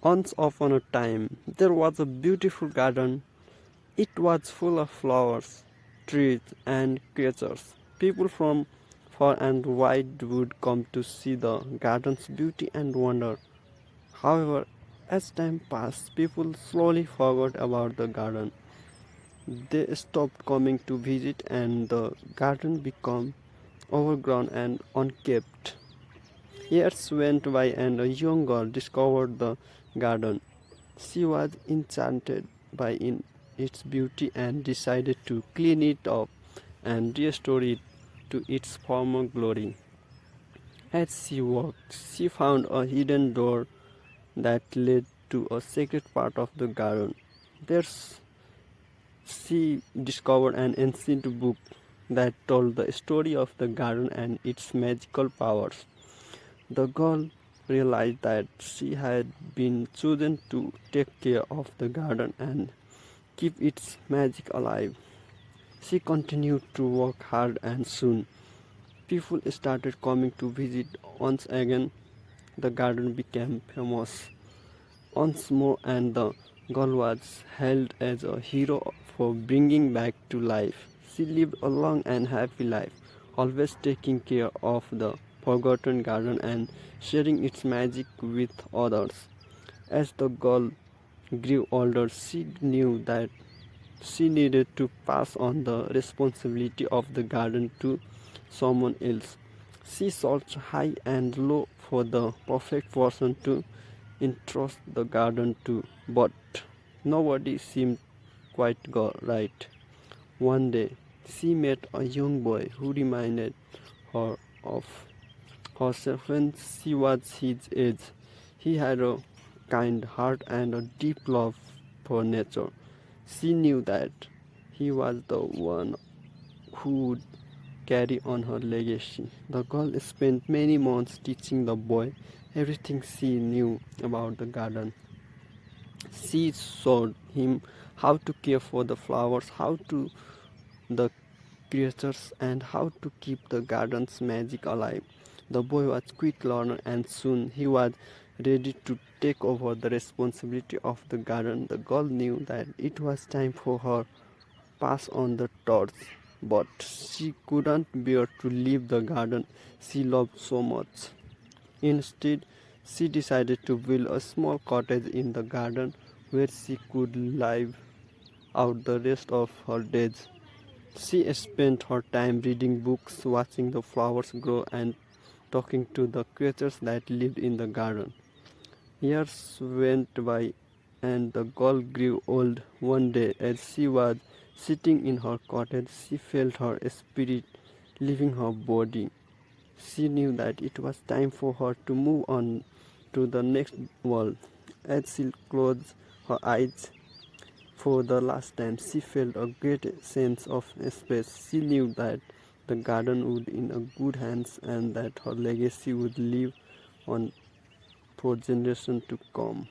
Once upon a time, there was a beautiful garden. It was full of flowers, trees, and creatures. People from far and wide would come to see the garden's beauty and wonder. However, as time passed, people slowly forgot about the garden. They stopped coming to visit, and the garden became overgrown and unkept. Years went by, and a young girl discovered the garden. She was enchanted by its beauty and decided to clean it up and restore it to its former glory. As she walked, she found a hidden door that led to a secret part of the garden. There she discovered an ancient book that told the story of the garden and its magical powers. The girl realized that she had been chosen to take care of the garden and keep its magic alive. She continued to work hard, and soon people started coming to visit once again. The garden became famous once more, and the girl was hailed as a hero for bringing back to life. She lived a long and happy life, always taking care of the forgotten garden and sharing its magic with others. As the girl grew older, she knew that she needed to pass on the responsibility of the garden to someone else. She searched high and low for the perfect person to entrust the garden to, but nobody seemed quite right. One day, she met a young boy who reminded her of herself when she was his age. He had a kind heart and a deep love for nature. She knew that he was the one who would carry on her legacy. The girl spent many months teaching the boy everything she knew about the garden. She showed him how to care for the flowers, how to the creatures, and how to keep the garden's magic alive. The boy was quick learner, and soon he was ready to take over the responsibility of the garden. The girl knew that it was time for her pass on the torch, but she couldn't bear to leave the garden she loved so much. Instead, she decided to build a small cottage in the garden where she could live out the rest of her days. She spent her time reading books, watching the flowers grow, and talking to the creatures that lived in the garden. Years went by, and the girl grew old. One day, as she was sitting in her cottage, she felt her spirit leaving her body. She knew that it was time for her to move on to the next world. As she closed her eyes for the last time, she felt a great sense of space. She knew that the garden would be in a good hands and that her legacy would live on for generations to come.